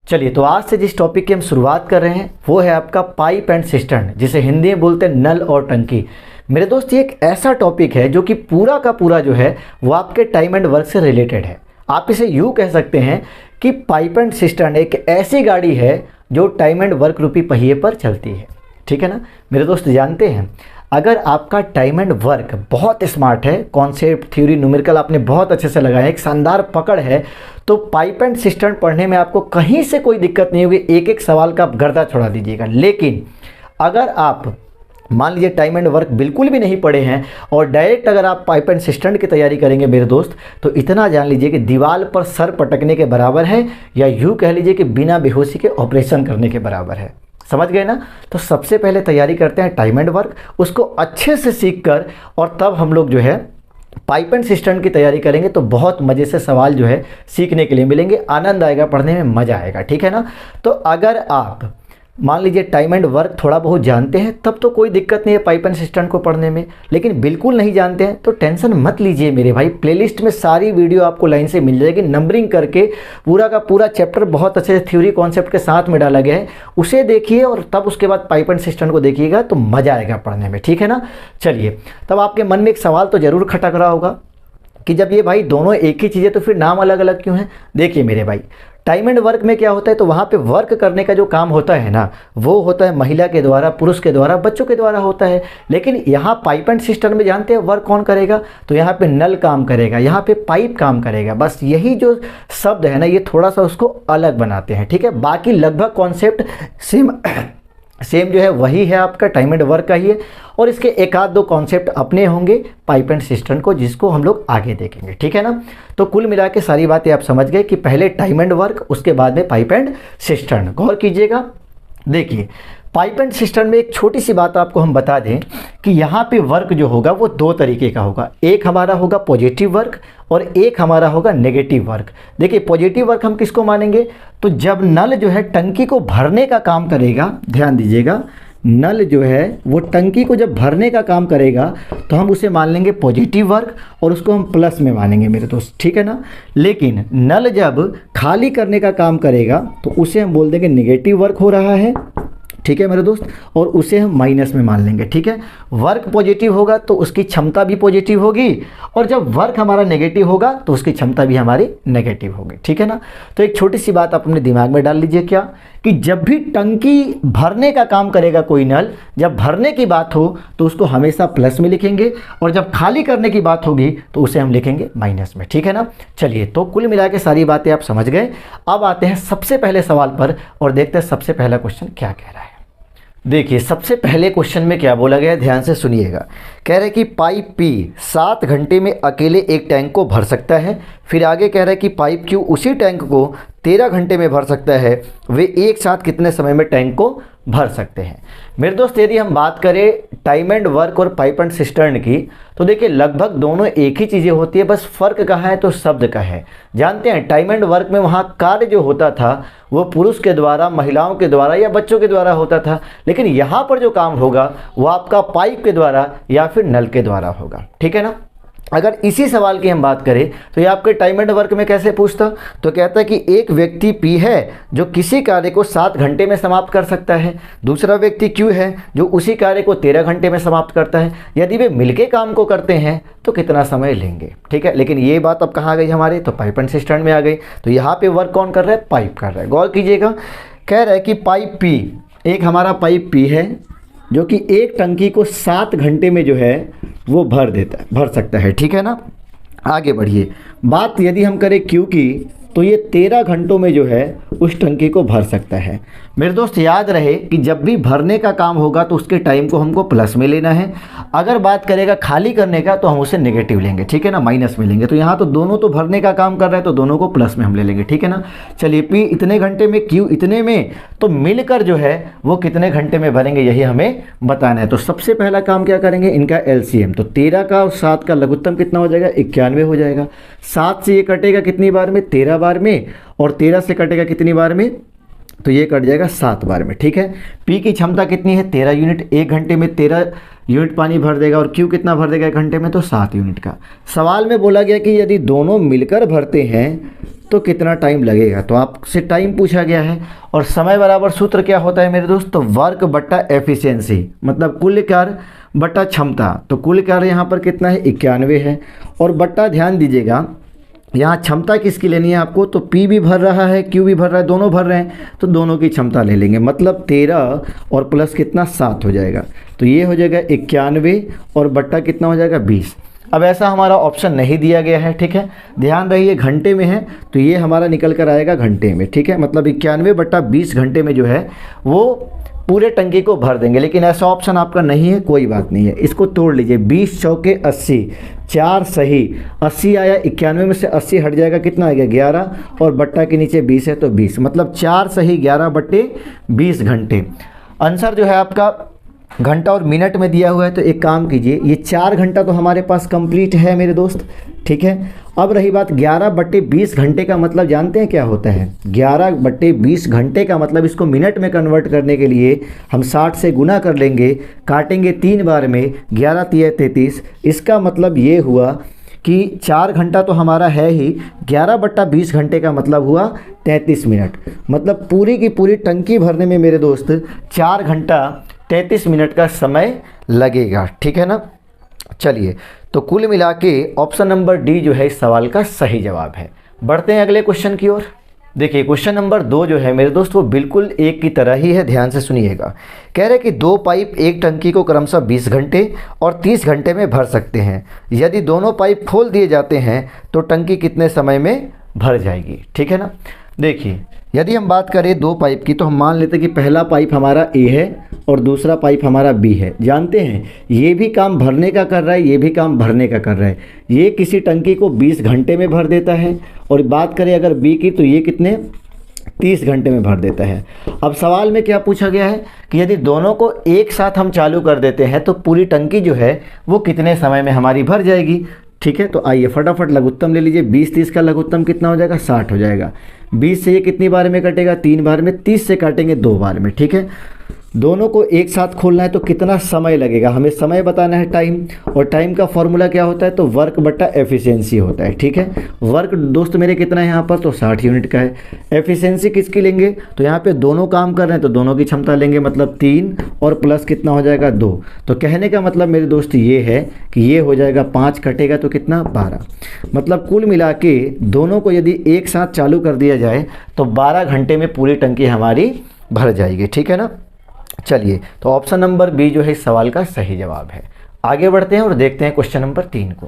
चलिए, तो आज से जिस टॉपिक की हम शुरुआत कर रहे हैं वो है आपका पाइप एंड सिस्टर्न, जिसे हिंदी में बोलते हैं नल और टंकी। मेरे दोस्त, ये एक ऐसा टॉपिक है जो कि पूरा का पूरा जो है वो आपके टाइम एंड वर्क से रिलेटेड है। आप इसे यूँ कह सकते हैं कि पाइप एंड सिस्टर्न एक ऐसी गाड़ी है जो टाइम एंड वर्क रूपी पहिए पर चलती है। ठीक है ना मेरे दोस्त, जानते हैं अगर आपका टाइम एंड वर्क बहुत स्मार्ट है, कॉन्सेप्ट, थ्योरी, न्यूमेरिकल आपने बहुत अच्छे से लगाया है, एक शानदार पकड़ है, तो पाइप एंड सिस्टर्न पढ़ने में आपको कहीं से कोई दिक्कत नहीं होगी। एक एक सवाल का आप गर्दा छोड़ा दीजिएगा। लेकिन अगर आप मान लीजिए टाइम एंड वर्क बिल्कुल भी नहीं पढ़े हैं और डायरेक्ट अगर आप पाइप एंड सिस्टर्न की तैयारी करेंगे मेरे दोस्त, तो इतना जान लीजिए कि दीवार पर सर पटकने के बराबर है, या यूँ कह लीजिए कि बिना बेहोशी के ऑपरेशन करने के बराबर है। समझ गए ना? तो सबसे पहले तैयारी करते हैं टाइम एंड वर्क, उसको अच्छे से सीख कर, और तब हम लोग जो है पाइप एंड सिस्टर्न की तैयारी करेंगे। तो बहुत मज़े से सवाल जो है सीखने के लिए मिलेंगे, आनंद आएगा, पढ़ने में मज़ा आएगा। ठीक है ना? तो अगर आप मान लीजिए टाइम एंड वर्क थोड़ा बहुत जानते हैं तब तो कोई दिक्कत नहीं है पाइप एंड सिस्टर्न को पढ़ने में, लेकिन बिल्कुल नहीं जानते हैं तो टेंशन मत लीजिए मेरे भाई। प्लेलिस्ट में सारी वीडियो आपको लाइन से मिल जाएगी, नंबरिंग करके पूरा का पूरा चैप्टर बहुत अच्छे से थ्योरी कॉन्सेप्ट के साथ में डाला गया है। उसे देखिए और तब उसके बाद पाइप एंड सिस्टर्न को देखिएगा तो मज़ा आएगा पढ़ने में। ठीक है ना? चलिए, तब आपके मन में एक सवाल तो ज़रूर खटक रहा होगा कि जब ये भाई दोनों एक ही चीज़ है तो फिर नाम अलग अलग क्यों है? देखिए मेरे भाई, टाइम एंड वर्क में क्या होता है, तो वहाँ पे वर्क करने का जो काम होता है ना, वो होता है महिला के द्वारा, पुरुष के द्वारा, बच्चों के द्वारा होता है। लेकिन यहाँ पाइप एंड सिस्टर्न में जानते हैं वर्क कौन करेगा? तो यहाँ पे नल काम करेगा, यहाँ पे पाइप काम करेगा। बस यही जो शब्द है ना, ये थोड़ा सा उसको अलग बनाते हैं। ठीक है? बाकी लगभग कॉन्सेप्ट सेम जो है वही है, आपका टाइम एंड वर्क का ही है, और इसके एक आध दो कॉन्सेप्ट अपने होंगे पाइप एंड सिस्टर्न को, जिसको हम लोग आगे देखेंगे। ठीक है ना? तो कुल मिला के सारी बातें आप समझ गए कि पहले टाइम एंड वर्क, उसके बाद में पाइप एंड सिस्टर्न। गौर कीजिएगा। देखिए, पाइप एंड सिस्टर्न में एक छोटी सी बात आपको हम बता दें कि यहाँ पे वर्क जो होगा वो दो तरीके का होगा। एक हमारा होगा पॉजिटिव वर्क और एक हमारा होगा नेगेटिव वर्क। देखिए, पॉजिटिव वर्क हम किसको मानेंगे? तो जब नल जो है टंकी को भरने का काम करेगा, ध्यान दीजिएगा, नल जो है वो टंकी को जब भरने का काम करेगा तो हम उसे मान लेंगे पॉजिटिव वर्क और उसको हम प्लस में मानेंगे मेरे दोस्त। ठीक है ना? लेकिन नल जब खाली करने का काम करेगा तो उसे हम बोल देंगे नेगेटिव वर्क हो रहा है। ठीक है मेरे दोस्त? और उसे हम माइनस में मान लेंगे। ठीक है? वर्क पॉजिटिव होगा तो उसकी क्षमता भी पॉजिटिव होगी, और जब वर्क हमारा नेगेटिव होगा तो उसकी क्षमता भी हमारी नेगेटिव होगी। ठीक है ना? तो एक छोटी सी बात आप अपने दिमाग में डाल लीजिए, क्या कि जब भी टंकी भरने का काम करेगा कोई नल, जब भरने की बात हो तो उसको हमेशा प्लस में लिखेंगे, और जब खाली करने की बात होगी तो उसे हम लिखेंगे माइनस में। ठीक है ना? चलिए, तो कुल मिला के सारी बातें आप समझ गए। अब आते हैं सबसे पहले सवाल पर और देखते हैं सबसे पहला क्वेश्चन क्या कह रहा है। देखिए, सबसे पहले क्वेश्चन में क्या बोला गया है, ध्यान से सुनिएगा। कह रहे कि पाइप पी 7 घंटे में अकेले एक टैंक को भर सकता है। फिर आगे कह रहा है कि पाइप क्यू उसी टैंक को 13 घंटे में भर सकता है। वे एक साथ कितने समय में टैंक को भर सकते हैं? मेरे दोस्त, यदि हम बात करें टाइम एंड वर्क और पाइप एंड सिस्टर्न की, तो देखिए लगभग दोनों एक ही चीज़ें होती है, बस फ़र्क कहाँ है तो शब्द का है। जानते हैं टाइम एंड वर्क में वहाँ कार्य जो होता था वो पुरुष के द्वारा, महिलाओं के द्वारा या बच्चों के द्वारा होता था, लेकिन यहाँ पर जो काम होगा वो आपका पाइप के द्वारा या फिर नल के द्वारा होगा। ठीक है ना? अगर इसी सवाल की हम बात करें तो ये आपके टाइम एंड वर्क में कैसे पूछता, तो कहता है कि एक व्यक्ति पी है जो किसी कार्य को 7 घंटे में समाप्त कर सकता है, दूसरा व्यक्ति क्यू है जो उसी कार्य को 13 घंटे में समाप्त करता है। यदि वे मिलके काम को करते हैं तो कितना समय लेंगे? ठीक है? लेकिन ये बात अब कहाँ आ गई हमारे, तो पाइप एंड सिस्टर्न में आ गई। तो यहाँ पे वर्क कौन कर रहा है? पाइप कर रहा है। गौर कीजिएगा, कह रहा है कि पाइप पी, एक हमारा पाइप पी है जो कि एक टंकी को 7 घंटे में जो है वो भर सकता है। ठीक है ना? आगे बढ़िए, बात यदि हम करें क्यू की, तो ये 13 घंटों में जो है उस टंकी को भर सकता है। मेरे दोस्त, याद रहे कि जब भी भरने का काम होगा तो उसके टाइम को हमको प्लस में लेना है। अगर बात करेगा खाली करने का तो हम उसे नेगेटिव लेंगे। ठीक है ना? माइनस में लेंगे। तो यहाँ तो दोनों तो भरने का काम कर रहा है तो दोनों को प्लस में हम ले लेंगे। ठीक है ना? चलिए, पी इतने घंटे में, क्यू इतने में, तो मिलकर जो है वो कितने घंटे में भरेंगे यही हमें बताना है। तो सबसे पहला काम क्या करेंगे, इनका एलसीएम। तो 13 का और 7 का लघुत्तम कितना हो जाएगा? 91 हो जाएगा। 7 से ये कटेगा कितनी बार में? 13 बार में, और 13 से कटेगा कितनी बार में? तो ये कट जाएगा 7 बार में। ठीक है? पी की क्षमता कितनी है? 13 यूनिट। 1 घंटे में 13 यूनिट पानी भर देगा। और क्यू कितना भर देगा 1 घंटे में? तो 7 यूनिट का। सवाल में बोला गया कि यदि दोनों मिलकर भरते हैं तो कितना टाइम लगेगा। तो आपसे टाइम पूछा गया है और समय बराबर सूत्र क्या होता है मेरे दोस्त, तो वर्क बट्टा एफिशिएंसी, मतलब कुल कार्य बट्टा क्षमता। तो कुल कार्य यहाँ पर कितना है 91 है, और बट्टा ध्यान दीजिएगा यहाँ क्षमता किसकी लेनी है आपको, तो P भी भर रहा है Q भी भर रहा है, दोनों भर रहे हैं, तो दोनों की क्षमता ले लेंगे, मतलब 13 और प्लस कितना 7 हो जाएगा। तो ये हो जाएगा 91 और बट्टा कितना हो जाएगा 20। अब ऐसा हमारा ऑप्शन नहीं दिया गया है, ठीक है, ध्यान रहिए घंटे में है तो ये हमारा निकल कर आएगा घंटे में, ठीक है, मतलब 91 बट्टा 20 घंटे में जो है वो पूरे टंकी को भर देंगे। लेकिन ऐसा ऑप्शन आपका नहीं है, कोई बात नहीं है, इसको तोड़ लीजिए, 20 चौके 80, 4 सही, 80 आया, 91 में से 80 हट जाएगा, कितना आएगा 11, और बट्टा के नीचे 20 है तो 20, मतलब 4 सही 11 बट्टे 20 घंटे। आंसर जो है आपका घंटा और मिनट में दिया हुआ है। तो एक काम कीजिए, ये 4 घंटा तो हमारे पास कंप्लीट है मेरे दोस्त, ठीक है। अब रही बात 11 बट्टे 20 घंटे का मतलब जानते हैं क्या होता है, 11 बट्टे 20 घंटे का मतलब इसको मिनट में कन्वर्ट करने के लिए हम 60 से गुना कर लेंगे, काटेंगे 3 बार में, 11 तिया 33। इसका मतलब ये हुआ कि 4 घंटा तो हमारा है ही, 11 बट्टा 20 घंटे का मतलब हुआ 33 मिनट, मतलब पूरी की पूरी टंकी भरने में मेरे दोस्त 4 घंटा 33 मिनट का समय लगेगा, ठीक है ना। चलिए, तो कुल मिला के ऑप्शन नंबर डी जो है इस सवाल का सही जवाब है। बढ़ते हैं अगले क्वेश्चन की ओर। देखिए क्वेश्चन नंबर 2 जो है मेरे दोस्त वो बिल्कुल एक की तरह ही है, ध्यान से सुनिएगा। कह रहे कि 2 पाइप एक टंकी को क्रमशः 20 घंटे और 30 घंटे में भर सकते हैं। यदि दोनों पाइप खोल दिए जाते हैं तो टंकी कितने समय में भर जाएगी, ठीक है ना। देखिए यदि हम बात करें 2 पाइप की, तो हम मान लेते हैं कि पहला पाइप हमारा ए है और दूसरा पाइप हमारा बी है। जानते हैं ये भी काम भरने का कर रहा है, ये भी काम भरने का कर रहा है। ये किसी टंकी को 20 घंटे में भर देता है, और बात करें अगर बी की तो ये कितने 30 घंटे में भर देता है। अब सवाल में क्या पूछा गया है कि यदि दोनों को एक साथ हम चालू कर देते हैं तो पूरी टंकी जो है वो कितने समय में हमारी भर जाएगी, ठीक है। तो आइए फटाफट लघुत्तम ले लीजिए, 20-30 का लघुत्तम कितना हो जाएगा 60 हो जाएगा। 20 से ये कितनी बार में कटेगा 3 बार में, 30 से काटेंगे 2 बार में, ठीक है। दोनों को एक साथ खोलना है तो कितना समय लगेगा, हमें समय बताना है टाइम, और टाइम का फॉर्मूला क्या होता है, तो वर्क बट्टा एफिशिएंसी होता है, ठीक है। वर्क दोस्त मेरे कितना है यहाँ पर, तो 60 यूनिट का है। एफिशिएंसी किसकी लेंगे, तो यहाँ पे दोनों काम कर रहे हैं तो दोनों की क्षमता लेंगे, मतलब 3 और प्लस कितना हो जाएगा 2। तो कहने का मतलब मेरे दोस्त ये है कि ये हो जाएगा 5 कटेगा तो कितना 12, मतलब कुल मिला के दोनों को यदि एक साथ चालू कर दिया जाए तो 12 घंटे में पूरी टंकी हमारी भर जाएगी, ठीक है ना। चलिए, तो ऑप्शन नंबर बी जो है इस सवाल का सही जवाब है। आगे बढ़ते हैं और देखते हैं क्वेश्चन नंबर 3 को।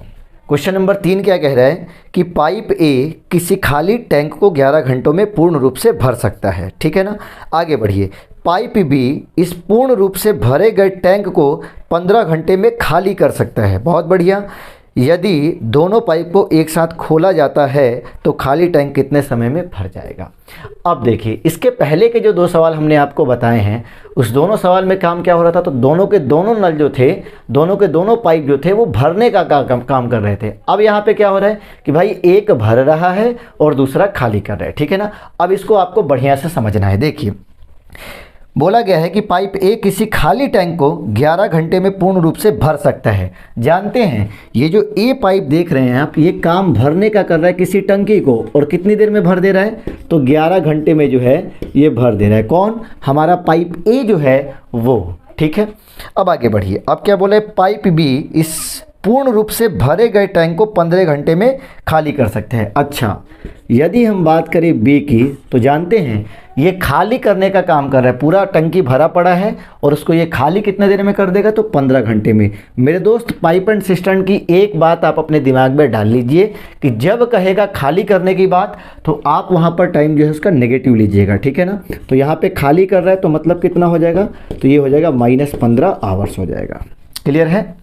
क्वेश्चन नंबर 3 क्या कह रहा है कि पाइप ए किसी खाली टैंक को 11 घंटों में पूर्ण रूप से भर सकता है, ठीक है ना। आगे बढ़िए, पाइप बी इस पूर्ण रूप से भरे गए टैंक को 15 घंटे में खाली कर सकता है। बहुत बढ़िया। यदि दोनों पाइप को एक साथ खोला जाता है तो खाली टैंक कितने समय में भर जाएगा। अब देखिए, इसके पहले के जो 2 सवाल हमने आपको बताए हैं उस दोनों सवाल में काम क्या हो रहा था, तो दोनों के दोनों नल जो थे, दोनों के दोनों पाइप जो थे वो भरने का काम कर रहे थे। अब यहाँ पे क्या हो रहा है कि भाई एक भर रहा है और दूसरा खाली कर रहा है, ठीक है ना। अब इसको आपको बढ़िया से समझना है। देखिए बोला गया है कि पाइप ए किसी खाली टैंक को 11 घंटे में पूर्ण रूप से भर सकता है। जानते हैं ये जो ए पाइप देख रहे हैं आप, ये काम भरने का कर रहा है किसी टंकी को, और कितनी देर में भर दे रहा है, तो 11 घंटे में जो है ये भर दे रहा है। कौन, हमारा पाइप ए जो है वो, ठीक है। अब आगे बढ़िए, अब क्या बोले, पाइप बी इस पूर्ण रूप से भरे गए टैंक को 15 घंटे में खाली कर सकते हैं। अच्छा, यदि हम बात करें बी की, तो जानते हैं ये खाली करने का काम कर रहा है, पूरा टंकी भरा पड़ा है और उसको ये खाली कितने देर में कर देगा, तो 15 घंटे में। मेरे दोस्त पाइप एंड सिस्टम की एक बात आप अपने दिमाग में डाल लीजिए कि जब कहेगा खाली करने की बात तो आप वहाँ पर टाइम जो है उसका नेगेटिव लीजिएगा, ठीक है ना। तो यहाँ पे खाली कर रहा है तो मतलब कितना हो जाएगा, तो ये हो जाएगा -15 आवर्स हो जाएगा। क्लियर है।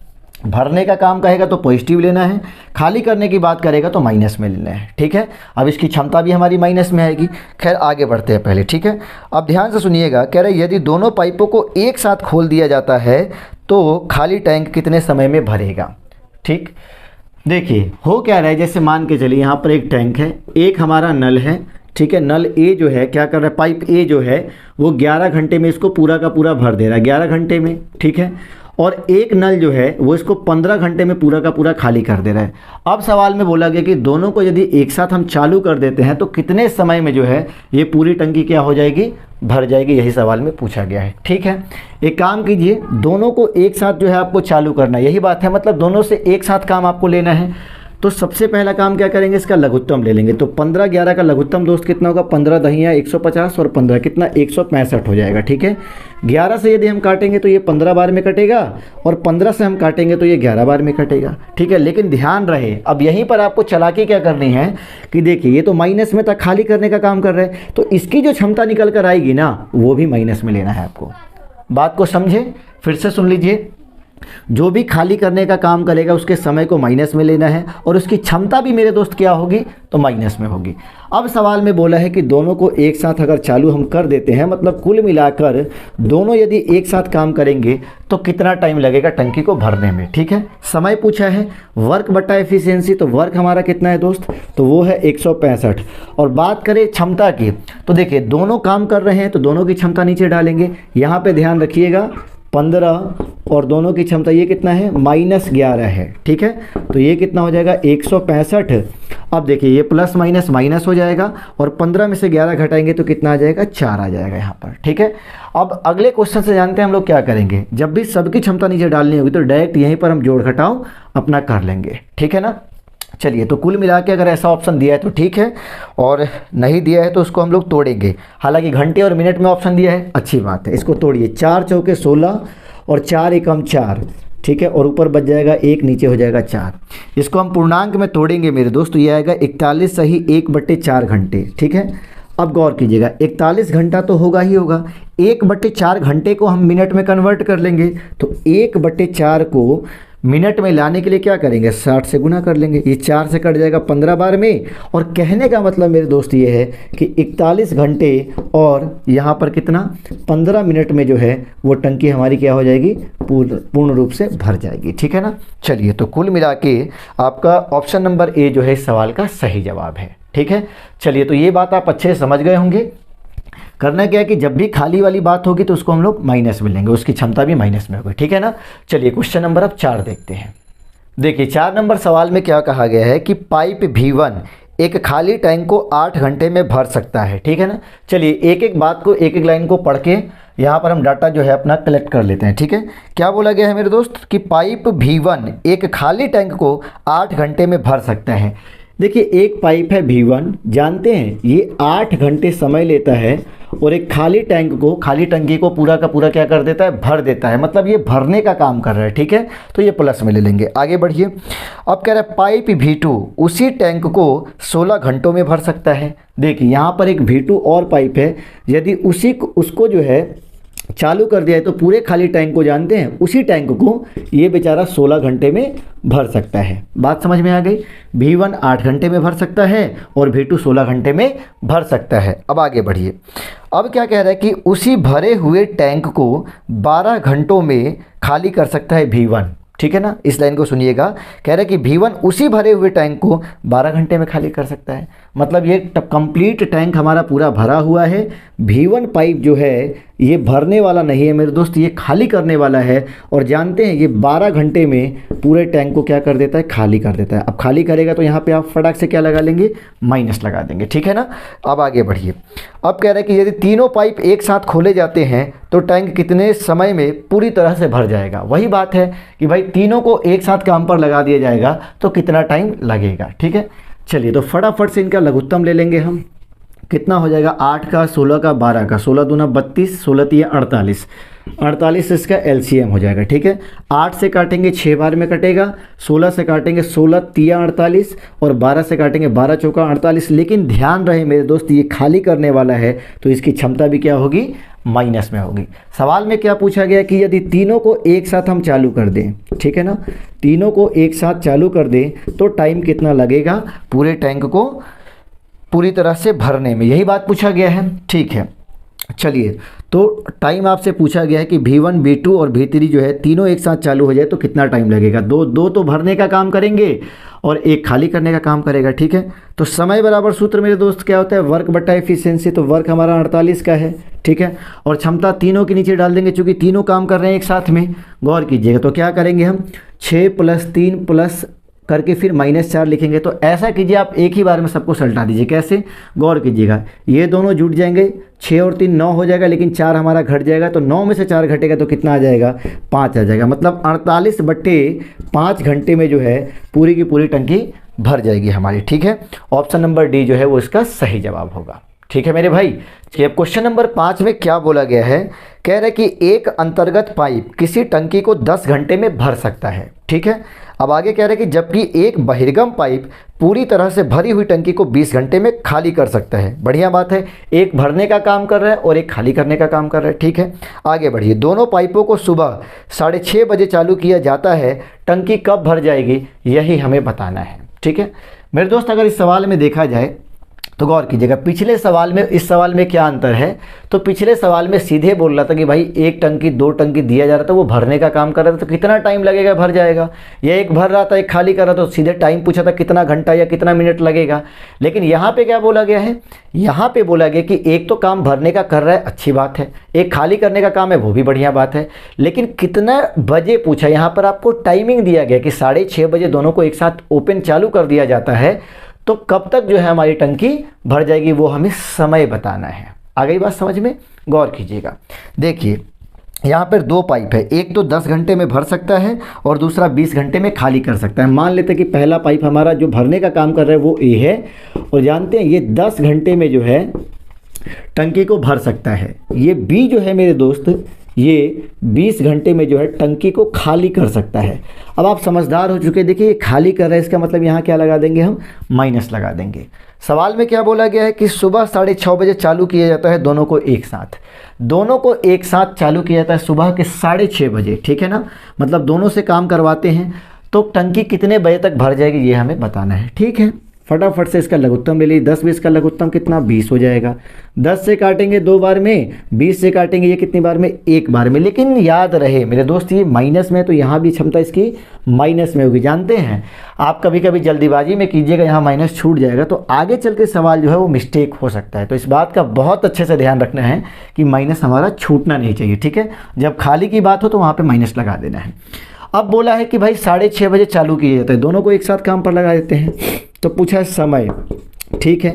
भरने का काम कहेगा तो पॉजिटिव लेना है, खाली करने की बात करेगा तो माइनस में लेना है, ठीक है। अब इसकी क्षमता भी हमारी माइनस में आएगी। खैर आगे बढ़ते हैं पहले, ठीक है। अब ध्यान से सुनिएगा, कह रहे यदि दोनों पाइपों को एक साथ खोल दिया जाता है तो खाली टैंक कितने समय में भरेगा, ठीक। देखिए हो क्या रहा है, जैसे मान के चलिए यहाँ पर एक टैंक है, एक हमारा नल है, ठीक है। नल ए जो है क्या कर रहा है, पाइप ए जो है वो 11 घंटे में इसको पूरा का पूरा भर दे रहा है, 11 घंटे में, ठीक है। और एक नल जो है वो इसको 15 घंटे में पूरा का पूरा खाली कर दे रहा है। अब सवाल में बोला गया कि दोनों को यदि एक साथ हम चालू कर देते हैं तो कितने समय में जो है ये पूरी टंकी क्या हो जाएगी, भर जाएगी, यही सवाल में पूछा गया है। ठीक है, एक काम कीजिए, दोनों को एक साथ जो है आपको चालू करना है, यही बात है, मतलब दोनों से एक साथ काम आपको लेना है। तो सबसे पहला काम क्या करेंगे, इसका लघुत्तम ले लेंगे। तो 15 11 का लघुत्तम दोस्त कितना होगा, 15 दहिया 150 और 15 कितना 165 हो जाएगा। ठीक है, 11 से यदि हम काटेंगे तो ये 15 बार में कटेगा और 15 से हम काटेंगे तो ये 11 बार में कटेगा। ठीक है, लेकिन ध्यान रहे अब यहीं पर आपको चालाकी क्या करनी है कि देखिए ये तो माइनस में था, खाली करने का काम कर रहे हैं, तो इसकी जो क्षमता निकल कर आएगी ना वो भी माइनस में लेना है आपको। बात को समझे, फिर से सुन लीजिए, जो भी खाली करने का काम करेगा उसके समय को माइनस में लेना है और उसकी क्षमता भी मेरे दोस्त क्या होगी, तो माइनस में होगी। अब सवाल में बोला है कि दोनों को एक साथ अगर चालू हम कर देते हैं, मतलब कुल मिलाकर दोनों यदि एक साथ काम करेंगे तो कितना टाइम लगेगा टंकी को भरने में। ठीक है, समय पूछा है, वर्क बटा एफिशिएंसी, तो वर्क हमारा कितना है दोस्त, तो वो है 165। और बात करें क्षमता की तो देखिए दोनों काम कर रहे हैं तो दोनों की क्षमता नीचे डालेंगे, यहाँ पे ध्यान रखिएगा 15 और दोनों की क्षमता ये कितना है, -11 है। ठीक है, तो ये कितना हो जाएगा 165। अब देखिए ये प्लस माइनस माइनस हो जाएगा और 15 में से 11 घटाएंगे तो कितना आ जाएगा, 4 आ जाएगा यहाँ पर। ठीक है, अब अगले क्वेश्चन से जानते हैं हम लोग क्या करेंगे, जब भी सबकी क्षमता नीचे डालनी होगी तो डायरेक्ट यहीं पर हम जोड़ घटाव अपना कर लेंगे। ठीक है ना, चलिए, तो कुल मिला के अगर ऐसा ऑप्शन दिया है तो ठीक है, और नहीं दिया है तो उसको हम लोग तोड़ेंगे। हालांकि घंटे और मिनट में ऑप्शन दिया है, अच्छी बात है, इसको तोड़िए। 4 चौके 16 और 4 एकम 4। ठीक है, और ऊपर बच जाएगा 1, नीचे हो जाएगा 4। इसको हम पूर्णांक में तोड़ेंगे मेरे दोस्त, तो ये आएगा 41 सही 1/4 घंटे। ठीक है, अब गौर कीजिएगा 41 घंटा तो होगा ही होगा, 1/4 घंटे को हम मिनट में कन्वर्ट कर लेंगे, तो 1/4 को मिनट में लाने के लिए क्या करेंगे, 60 से गुना कर लेंगे, ये 4 से कट जाएगा 15 बार में। और कहने का मतलब मेरे दोस्त ये है कि 41 घंटे और यहाँ पर कितना 15 मिनट में जो है वो टंकी हमारी क्या हो जाएगी, पूर्ण रूप से भर जाएगी। ठीक है ना, चलिए, तो कुल मिला के आपका ऑप्शन नंबर ए जो है इस सवाल का सही जवाब है। ठीक है, चलिए, तो ये बात आप अच्छे से समझ गए होंगे। करना क्या है कि जब भी खाली वाली बात होगी तो उसको हम लोग माइनस में लेंगे, उसकी क्षमता भी माइनस में होगी। ठीक है ना, चलिए क्वेश्चन नंबर अब 4 देखते हैं। देखिए 4 नंबर सवाल में क्या कहा गया है कि पाइप V1 एक खाली टैंक को 8 घंटे में भर सकता है। ठीक है ना, चलिए एक एक बात को, एक एक लाइन को पढ़ के यहाँ पर हम डाटा जो है अपना कलेक्ट कर लेते हैं। ठीक है, क्या बोला गया है मेरे दोस्त कि पाइप V1 एक खाली टैंक को 8 घंटे में भर सकता है। देखिए एक पाइप है V1, जानते हैं ये 8 घंटे समय लेता है और एक खाली टैंक को, खाली टंकी को पूरा का पूरा क्या कर देता है, भर देता है, मतलब ये भरने का काम कर रहा है। ठीक है, तो ये प्लस में ले लेंगे। आगे बढ़िए, अब कह रहा है पाइप V2 उसी टैंक को 16 घंटों में भर सकता है। देखिए यहाँ पर एक V2 और पाइप है, यदि उसको जो है चालू कर दिया है तो पूरे खाली टैंक को, जानते हैं उसी टैंक को ये बेचारा 16 घंटे में भर सकता है। बात समझ में आ गई, V1 8 घंटे में भर सकता है और V2 16 घंटे में भर सकता है। अब आगे बढ़िए, अब क्या कह रहा है कि उसी भरे हुए टैंक को 12 घंटों में खाली कर सकता है V1। ठीक है ना, इस लाइन को सुनिएगा, कह रहा है कि V1 उसी भरे हुए टैंक को 12 घंटे में खाली कर सकता है। मतलब ये कंप्लीट टैंक हमारा पूरा भरा हुआ है, V1 पाइप जो है ये भरने वाला नहीं है मेरे दोस्त, ये खाली करने वाला है। और जानते हैं ये 12 घंटे में पूरे टैंक को क्या कर देता है, खाली कर देता है। अब खाली करेगा तो यहाँ पे आप फटाक से क्या लगा लेंगे, माइनस लगा देंगे। ठीक है ना, अब आगे बढ़िए, अब कह रहा है कि यदि तीनों पाइप एक साथ खोले जाते हैं तो टैंक कितने समय में पूरी तरह से भर जाएगा। वही बात है कि भाई तीनों को एक साथ काम पर लगा दिया जाएगा तो कितना टाइम लगेगा। ठीक है, चलिए तो फटाफट से इनका लघुत्तम ले लेंगे हम। कितना हो जाएगा, 8 का 16 का 12 का, 16 दूना 32, 16 तिया 48, 48 इसका LCM हो जाएगा। ठीक है, 8 से काटेंगे 6 बार में कटेगा, 16 से काटेंगे 16 तिया 48 और 12 से काटेंगे 12 चौका 48। लेकिन ध्यान रहे मेरे दोस्त ये खाली करने वाला है तो इसकी क्षमता भी क्या होगी, माइनस में होगी। सवाल में क्या पूछा गया कि यदि तीनों को एक साथ हम चालू कर दें, ठीक है ना, तीनों को एक साथ चालू कर दें तो टाइम कितना लगेगा पूरे टैंक को पूरी तरह से भरने में, यही बात पूछा गया है। ठीक है, चलिए तो टाइम आपसे पूछा गया है कि V1 V2 और V3 जो है तीनों एक साथ चालू हो जाए तो कितना टाइम लगेगा। दो तो भरने का काम करेंगे और एक खाली करने का काम करेगा। ठीक है, तो समय बराबर सूत्र मेरे दोस्त क्या होता है, वर्क बटा एफिशिएंसी। तो वर्क हमारा 48 का है। ठीक है। और क्षमता तीनों के नीचे डाल देंगे, चूँकि तीनों काम कर रहे हैं एक साथ में। गौर कीजिएगा, तो क्या करेंगे हम 6 + 3 प्लस करके फिर -4 लिखेंगे। तो ऐसा कीजिए, आप एक ही बार में सबको सल्टा दीजिए। कैसे? गौर कीजिएगा, ये दोनों जुट जाएंगे, 6 और 3 9 हो जाएगा, लेकिन 4 हमारा घट जाएगा। तो 9 में से 4 घटेगा तो कितना आ जाएगा? 5 आ जाएगा। मतलब 48/5 घंटे में जो है पूरी की पूरी टंकी भर जाएगी हमारी। ठीक है, ऑप्शन नंबर डी जो है वो इसका सही जवाब होगा। ठीक है मेरे भाई। अब क्वेश्चन नंबर 5 में क्या बोला गया है? कह रहे कि एक अंतर्गत पाइप किसी टंकी को 10 घंटे में भर सकता है। ठीक है, अब आगे कह रहे कि जबकि एक बहिर्गम पाइप पूरी तरह से भरी हुई टंकी को 20 घंटे में खाली कर सकता है। बढ़िया बात है, एक भरने का काम कर रहा है और एक खाली करने का काम कर रहा है। ठीक है, आगे बढ़िए। दोनों पाइपों को सुबह 6:30 बजे चालू किया जाता है, टंकी कब भर जाएगी यही हमें बताना है। ठीक है मेरे दोस्त, अगर इस सवाल में देखा जाए तो गौर कीजिएगा, पिछले सवाल में इस सवाल में क्या अंतर है? तो पिछले सवाल में सीधे बोल रहा था कि भाई एक टंकी 2 टंकी दिया जा रहा था, वो भरने का काम कर रहा था, तो कितना टाइम लगेगा भर जाएगा। ये एक भर रहा था एक खाली कर रहा था, तो सीधे टाइम पूछा था कितना घंटा या कितना मिनट लगेगा। लेकिन यहाँ पे क्या बोला गया है? यहाँ पे बोला गया कि एक तो काम भरने का कर रहा है, अच्छी बात है, एक खाली करने का काम है, वो भी बढ़िया बात है। लेकिन कितना बजे पूछा, यहाँ पर आपको टाइमिंग दिया गया कि 6:30 बजे दोनों को एक साथ ओपन चालू कर दिया जाता है, तो कब तक जो है हमारी टंकी भर जाएगी वो हमें समय बताना है। आ गई बात समझ में? गौर कीजिएगा, देखिए यहाँ पर 2 पाइप है, एक तो 10 घंटे में भर सकता है और दूसरा 20 घंटे में खाली कर सकता है। मान लेते हैं कि पहला पाइप हमारा जो भरने का काम कर रहा है वो ए है, और जानते हैं ये 10 घंटे में जो है टंकी को भर सकता है। ये बी जो है मेरे दोस्त, ये 20 घंटे में जो है टंकी को खाली कर सकता है। अब आप समझदार हो चुके, देखिए ये खाली कर रहा है, इसका मतलब यहाँ क्या लगा देंगे हम? माइनस लगा देंगे। सवाल में क्या बोला गया है कि सुबह 6:30 बजे चालू किया जाता है दोनों को एक साथ। दोनों को एक साथ चालू किया जाता है सुबह के 6:30 बजे। ठीक है ना, मतलब दोनों से काम करवाते हैं, तो टंकी कितने बजे तक भर जाएगी ये हमें बताना है। ठीक है, फटाफट से इसका लघुत्तम ले लीजिए। 10 20 का लघुत्तम कितना? 20 हो जाएगा। 10 से काटेंगे 2 बार में, 20 से काटेंगे ये कितनी बार में? 1 बार में। लेकिन याद रहे मेरे दोस्त, ये माइनस में है तो यहाँ भी क्षमता इसकी माइनस में होगी। जानते हैं आप कभी कभी जल्दीबाजी में कीजिएगा, यहाँ माइनस छूट जाएगा, तो आगे चल के सवाल जो है वो मिस्टेक हो सकता है। तो इस बात का बहुत अच्छे से ध्यान रखना है कि माइनस हमारा छूटना नहीं चाहिए। ठीक है, जब खाली की बात हो तो वहाँ पर माइनस लगा देना है। अब बोला है कि भाई 6:30 बजे चालू किए जाते हैं, दोनों को एक साथ काम पर लगा देते हैं। तो पूछा है समय। ठीक है,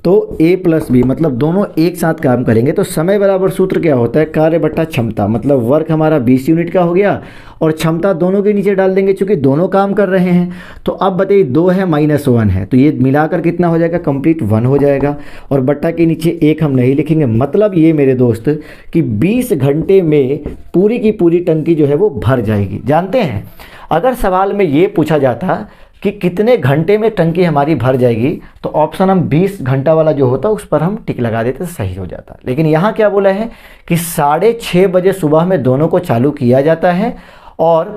तो A + B मतलब दोनों एक साथ काम करेंगे, तो समय बराबर सूत्र क्या होता है? कार्य बटा क्षमता। मतलब वर्क हमारा 20 यूनिट का हो गया और क्षमता दोनों के नीचे डाल देंगे चूँकि दोनों काम कर रहे हैं। तो अब बताइए 2 है -1 है, तो ये मिलाकर कितना हो जाएगा? कंप्लीट 1 हो जाएगा। और बट्टा के नीचे 1 हम नहीं लिखेंगे। मतलब ये मेरे दोस्त कि 20 घंटे में पूरी की पूरी टंकी जो है वो भर जाएगी। जानते हैं अगर सवाल में ये पूछा जाता कि कितने घंटे में टंकी हमारी भर जाएगी, तो ऑप्शन हम 20 घंटा वाला जो होता उस पर हम टिक लगा देते, सही हो जाता। लेकिन यहाँ क्या बोला है कि 6:30 बजे सुबह में दोनों को चालू किया जाता है और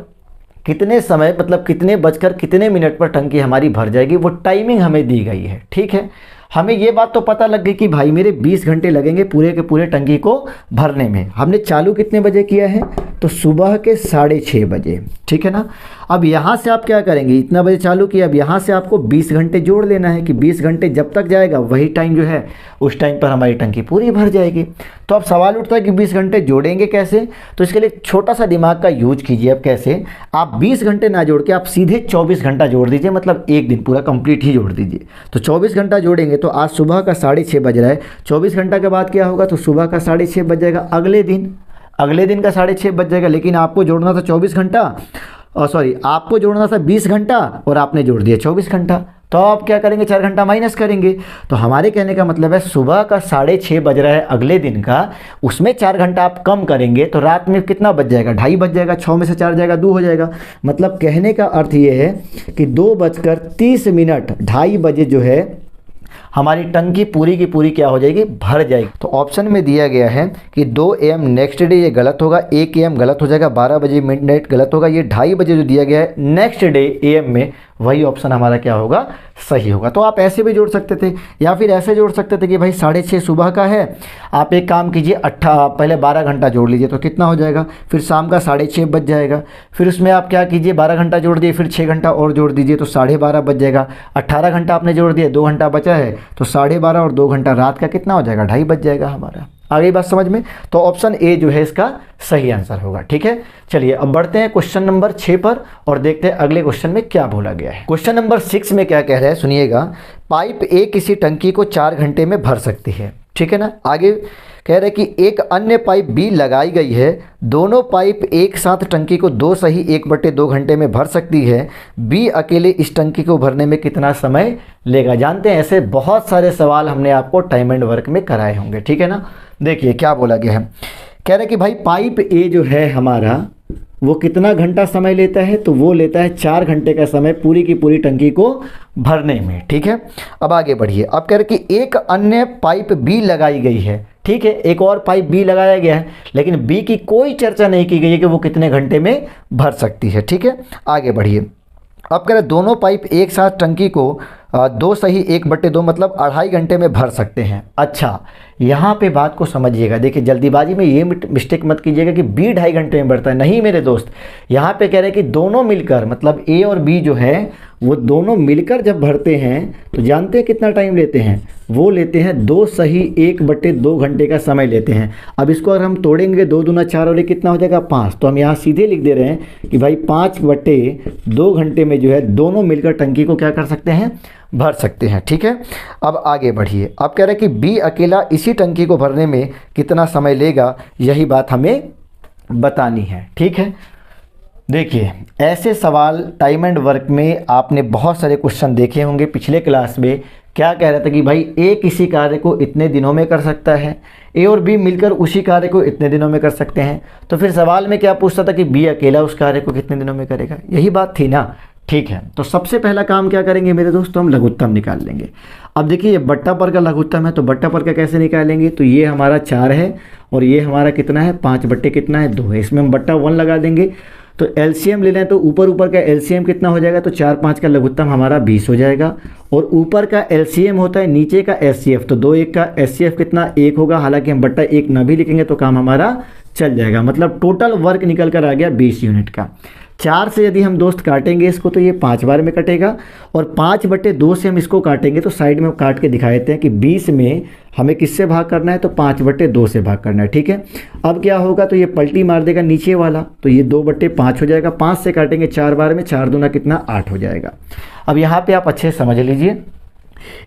कितने समय मतलब कितने बजकर कितने मिनट पर टंकी हमारी भर जाएगी, वो टाइमिंग हमें दी गई है। ठीक है, हमें ये बात तो पता लग गई कि भाई मेरे 20 घंटे लगेंगे पूरे के पूरे टंकी को भरने में। हमने चालू कितने बजे किया है? तो सुबह के 6:30 बजे। ठीक है ना, अब यहाँ से आप क्या करेंगे? इतना बजे चालू किया, अब यहाँ से आपको 20 घंटे जोड़ लेना है कि 20 घंटे जब तक जाएगा वही टाइम जो है उस टाइम पर हमारी टंकी पूरी भर जाएगी। तो अब सवाल उठता है कि 20 घंटे जोड़ेंगे कैसे? तो इसके लिए छोटा सा दिमाग का यूज कीजिए। अब कैसे? आप 20 घंटे ना जोड़ के आप सीधे 24 घंटा जोड़ दीजिए, मतलब एक दिन पूरा कंप्लीट ही जोड़ दीजिए। तो 24 घंटा जोड़ेंगे तो आज सुबह का 6:30 बज रहा है, 24 घंटा के बाद क्या होगा? तो सुबह का 6:30 बज जाएगा, अगले दिन का 6:30 बज जाएगा। लेकिन आपको जोड़ना था 24 घंटा, आपको जोड़ना था 20 घंटा और आपने जोड़ दिया 24 घंटा। तो आप क्या करेंगे? 4 घंटा माइनस करेंगे। तो हमारे कहने का मतलब है सुबह का 6:30 बज रहा है अगले दिन का, उसमें 4 घंटा आप कम करेंगे तो रात में कितना बज जाएगा? 2:30 बज जाएगा। 6 में से 4 जाएगा 2 हो जाएगा। मतलब कहने का अर्थ ये है कि 2:30 2:30 बजे जो है हमारी टंकी पूरी की पूरी क्या हो जाएगी? भर जाएगी। तो ऑप्शन में दिया गया है कि 2 AM नेक्स्ट डे, ये गलत होगा। 1 AM गलत हो जाएगा। 12 बजे मिडनाइट गलत होगा। ये 2:30 बजे जो दिया गया है नेक्स्ट डे AM में, वही ऑप्शन हमारा क्या होगा? सही होगा। तो आप ऐसे भी जोड़ सकते थे या फिर ऐसे जोड़ सकते थे कि भाई 6:30 सुबह का है, आप एक काम कीजिए पहले 12 घंटा जोड़ लीजिए तो कितना हो जाएगा? फिर शाम का 6:30 बज जाएगा। फिर उसमें आप क्या कीजिए? 12 घंटा जोड़ दिए, फिर 6 घंटा और जोड़ दीजिए तो 12:30 बज जाएगा। 18 घंटा आपने जोड़ दिया, 2 घंटा बचा है तो 12:30 और 2 घंटा रात का कितना हो जाएगा? 2:30 बज जाएगा हमारा। आ गई बात समझ में? तो ऑप्शन ए जो है इसका सही आंसर होगा। ठीक है, चलिए अब बढ़ते हैं क्वेश्चन नंबर 6 पर और देखते हैं अगले क्वेश्चन में क्या बोला गया है। क्वेश्चन नंबर 6 में क्या कह रहा है सुनिएगा, पाइप ए किसी टंकी को 4 घंटे में भर सकती है। ठीक है ना, आगे कह रहे हैं कि एक अन्य पाइप बी लगाई गई है, दोनों पाइप एक साथ टंकी को 2 सही 1/2 घंटे में भर सकती है, बी अकेले इस टंकी को भरने में कितना समय लेगा। जानते हैं ऐसे बहुत सारे सवाल हमने आपको टाइम एंड वर्क में कराए होंगे। ठीक है ना, देखिए क्या बोला गया है, कह रहे हैं कि भाई पाइप ए जो है हमारा वो कितना घंटा समय लेता है, तो वो लेता है 4 घंटे का समय पूरी की पूरी टंकी को भरने में। ठीक है, अब आगे बढ़िए, अब कह रहे कि एक अन्य पाइप बी लगाई गई है। ठीक है, एक और पाइप बी लगाया गया है, लेकिन बी की कोई चर्चा नहीं की गई है कि वो कितने घंटे में भर सकती है। ठीक है, आगे बढ़िए, अब कह रहे दोनों पाइप एक साथ टंकी को 2 सही 1/2 मतलब 2.5 घंटे में भर सकते हैं। अच्छा, यहाँ पे बात को समझिएगा, देखिए जल्दीबाजी में ये मिस्टेक मत कीजिएगा कि बी 2.5 घंटे में भरता है, नहीं मेरे दोस्त। यहाँ पे कह रहे हैं कि दोनों मिलकर मतलब ए और बी जो है वो दोनों मिलकर जब भरते हैं तो जानते हैं कितना टाइम लेते हैं, वो लेते हैं 2 सही 1/2 घंटे का समय लेते हैं। अब इसको अगर हम तोड़ेंगे 2 दूना 4 और ये कितना हो जाएगा 5, तो हम यहाँ सीधे लिख दे रहे हैं कि भाई 5/2 घंटे में जो है दोनों मिलकर टंकी को क्या कर सकते हैं, भर सकते हैं। ठीक है, अब आगे बढ़िए, अब कह रहे हैं कि बी अकेला इसी टंकी को भरने में कितना समय लेगा, यही बात हमें बतानी है। ठीक है, देखिए ऐसे सवाल टाइम एंड वर्क में आपने बहुत सारे क्वेश्चन देखे होंगे। पिछले क्लास में क्या कह रहा था कि भाई ए किसी कार्य को इतने दिनों में कर सकता है, ए और बी मिलकर उसी कार्य को इतने दिनों में कर सकते हैं, तो फिर सवाल में क्या पूछता था कि बी अकेला उस कार्य को कितने दिनों में करेगा, यही बात थी ना। ठीक है, तो सबसे पहला काम क्या करेंगे मेरे दोस्तों, हम लघुत्तम निकाल लेंगे। अब देखिए ये बट्टा पर का लघुत्तम है, तो बट्टा पर का कैसे निकालेंगे, तो ये हमारा 4 है और ये हमारा कितना है 5 कितना है 2 है, इसमें हम बट्टा 1 लगा देंगे। तो एलसीएम ले लें तो ऊपर का एलसीएम कितना हो जाएगा, तो 4 5 का लघुत्तम हमारा 20 हो जाएगा, और ऊपर का एलसीएम होता है नीचे का एचसीएफ, तो 2 1 का एचसीएफ कितना 1 होगा, हालांकि हम बट्टा 1 ना भी लिखेंगे तो काम हमारा चल जाएगा। मतलब टोटल वर्क निकल कर आ गया 20 यूनिट का। 4 से यदि हम दोस्त काटेंगे इसको तो ये 5 बार में कटेगा, और 5/2 से हम इसको काटेंगे तो साइड में काट के दिखा देते हैं कि 20 में हमें किससे भाग करना है, तो 5/2 से भाग करना है। ठीक है, अब क्या होगा, तो ये पलटी मार देगा नीचे वाला, तो ये 2/5 हो जाएगा। 5 से काटेंगे 4 बार में, 4 दूना कितना 8 हो जाएगा। अब यहाँ पे आप अच्छे से समझ लीजिए,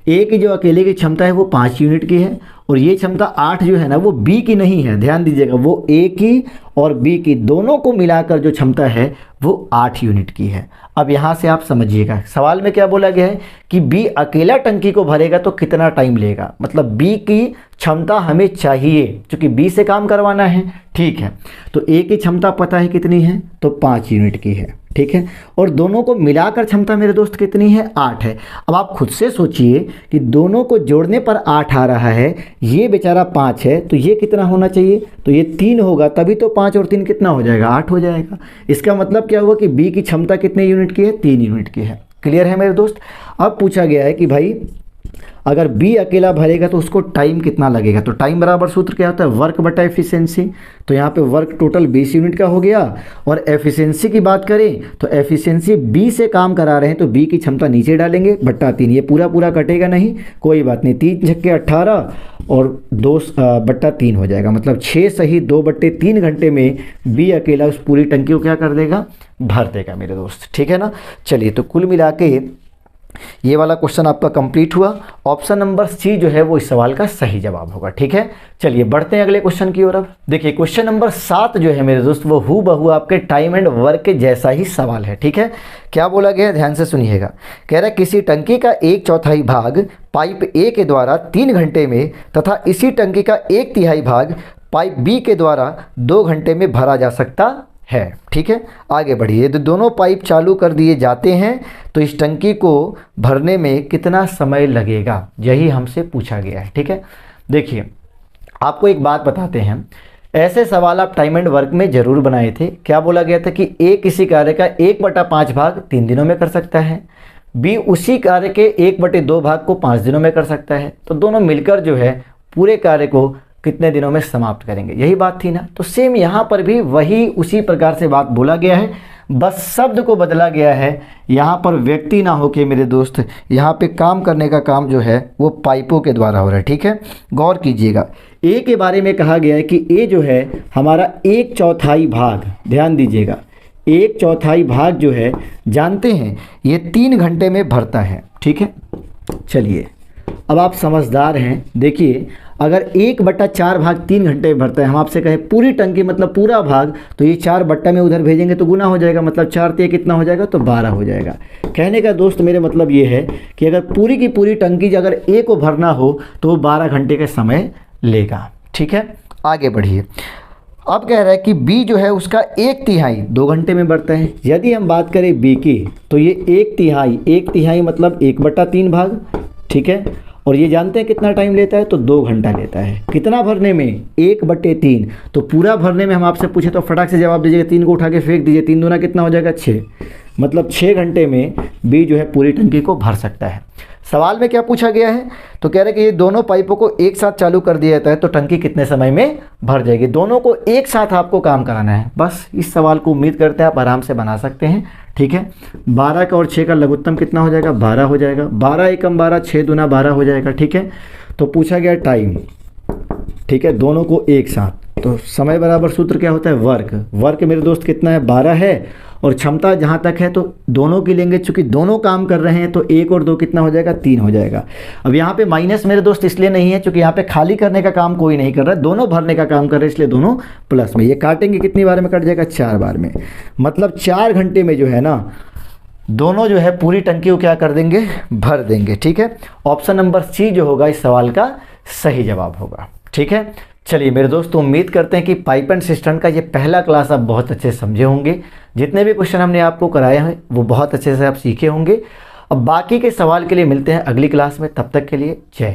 ए की जो अकेले की क्षमता है वो 5 यूनिट की है, और ये क्षमता 8 जो है ना वो बी की नहीं है, ध्यान दीजिएगा, वो ए की और बी की दोनों को मिलाकर जो क्षमता है वो 8 यूनिट की है। अब यहाँ से आप समझिएगा सवाल में क्या बोला गया है कि बी अकेला टंकी को भरेगा तो कितना टाइम लेगा, मतलब बी की क्षमता हमें चाहिए क्योंकि बी से काम करवाना है। ठीक है, तो ए की क्षमता पता है कितनी है, तो 5 यूनिट की है। ठीक है, और दोनों को मिलाकर क्षमता मेरे दोस्त कितनी है, 8 है। अब आप खुद से सोचिए कि दोनों को जोड़ने पर 8 आ रहा है, ये बेचारा 5 है, तो ये कितना होना चाहिए, तो ये 3 होगा, तभी तो 5 और 3 कितना हो जाएगा, 8 हो जाएगा। इसका मतलब क्या हुआ कि बी की क्षमता कितने यूनिट की है, 3 यूनिट की है। क्लियर है मेरे दोस्त। अब पूछा गया है कि भाई अगर बी अकेला भरेगा तो उसको टाइम कितना लगेगा, तो टाइम बराबर सूत्र क्या होता है, वर्क बटा एफिशिएंसी। तो यहाँ पे वर्क टोटल 20 यूनिट का हो गया, और एफिशिएंसी की बात करें तो एफिशिएंसी बी से काम करा रहे हैं तो बी की क्षमता नीचे डालेंगे बट्टा 3, ये पूरा कटेगा नहीं, कोई बात नहीं, 3 छक्के 18 और 2/3 हो जाएगा, मतलब 6 सही 2/3 घंटे में बी अकेला उस पूरी टंकी को क्या कर देगा, भर देगा मेरे दोस्त। ठीक है ना, चलिए तो कुल मिला के ये वाला क्वेश्चन आपका कंप्लीट हुआ। ऑप्शन नंबर सी जो है वो इस सवाल का सही जवाब होगा। ठीक है, चलिए बढ़ते हैं अगले क्वेश्चन की ओर। अब देखिए क्वेश्चन नंबर 7 जो है मेरे दोस्त वो हूबहू आपके टाइम एंड वर्क के जैसा ही सवाल है। ठीक है, क्या बोला गया है ध्यान से सुनिएगा। कह रहा है किसी टंकी का 1/4 भाग पाइप ए के द्वारा 3 घंटे में तथा इसी टंकी का 1/3 भाग पाइप बी के द्वारा 2 घंटे में भरा जा सकता है। ठीक है, आगे बढ़िए। यदि दोनों पाइप चालू कर दिए जाते हैं तो इस टंकी को भरने में कितना समय लगेगा, यही हमसे पूछा गया है। ठीक है, देखिए आपको एक बात बताते हैं, ऐसे सवाल आप टाइम एंड वर्क में ज़रूर बनाए थे। क्या बोला गया था कि ए किसी कार्य का 1/5 भाग 3 दिनों में कर सकता है, बी उसी कार्य के 1/2 भाग को 5 दिनों में कर सकता है, तो दोनों मिलकर जो है पूरे कार्य को कितने दिनों में समाप्त करेंगे, यही बात थी ना। तो सेम यहाँ पर भी वही उसी प्रकार से बात बोला गया है, बस शब्द को बदला गया है, यहाँ पर व्यक्ति ना हो के मेरे दोस्त, यहाँ पे काम करने का काम जो है वो पाइपों के द्वारा हो रहा है। ठीक है, गौर कीजिएगा। ए के बारे में कहा गया है कि ए जो है हमारा 1/4 भाग, ध्यान दीजिएगा, 1/4 भाग जो है जानते हैं ये 3 घंटे में भरता है। ठीक है, चलिए अब आप समझदार हैं, देखिए अगर 1/4 भाग 3 घंटे में भरता है, हम आपसे कहें पूरी टंकी मतलब पूरा भाग, तो ये 4 बट्टा में उधर भेजेंगे तो गुना हो जाएगा, मतलब 4 ते कितना हो जाएगा, तो 12 हो जाएगा। कहने का दोस्त मेरे मतलब ये है कि अगर पूरी की पूरी टंकी अगर ए को भरना हो तो वो 12 घंटे का समय लेगा। ठीक है, आगे बढ़िए। अब कह रहा है कि बी जो है उसका 1/3 2 घंटे में बढ़ता है। यदि हम बात करें बी की तो ये 1/3 मतलब 1/3 भाग। ठीक है, और ये जानते हैं कितना टाइम लेता है, तो 2 घंटा लेता है। कितना भरने में, 1/3। तो पूरा भरने में हम आपसे पूछे तो फटाक से जवाब दीजिएगा, 3 को उठा के फेंक दीजिए, 3 दूना कितना हो जाएगा, 6। मतलब 6 घंटे में बी जो है पूरी टंकी को भर सकता है। सवाल में क्या पूछा गया है, तो कह रहे हैं कि ये दोनों पाइपों को एक साथ चालू कर दिया जाता है तो टंकी कितने समय में भर जाएगी। दोनों को एक साथ आपको काम कराना है। बस इस सवाल को उम्मीद करते हैं आप आराम से बना सकते हैं। ठीक है, 12 का और 6 का लघुत्तम कितना हो जाएगा, 12 हो जाएगा। 12 एकम 12, 6 दूना 12 हो जाएगा। ठीक है, तो पूछा गया टाइम। ठीक है, दोनों को एक साथ, तो समय बराबर सूत्र क्या होता है, वर्क मेरे दोस्त कितना है, 12 है, और क्षमता जहाँ तक है तो दोनों की लेंगे, चूंकि दोनों काम कर रहे हैं तो 1 और 2 कितना हो जाएगा, 3 हो जाएगा। अब यहाँ पे माइनस मेरे दोस्त इसलिए नहीं है क्योंकि यहाँ पे खाली करने का काम कोई नहीं कर रहा है, दोनों भरने का काम कर रहे हैं, इसलिए दोनों प्लस में। ये काटेंगे कितनी बार में कट जाएगा, 4 बार में। मतलब 4 घंटे में जो है ना दोनों जो है पूरी टंकी को क्या कर देंगे, भर देंगे। ठीक है, ऑप्शन नंबर सी जो होगा इस सवाल का सही जवाब होगा। ठीक है, चलिए मेरे दोस्तों उम्मीद करते हैं कि पाइप एंड सिस्टम का ये पहला क्लास आप बहुत अच्छे से समझे होंगे। जितने भी क्वेश्चन हमने आपको कराए हैं वो बहुत अच्छे से आप सीखे होंगे। अब बाकी के सवाल के लिए मिलते हैं अगली क्लास में, तब तक के लिए जय।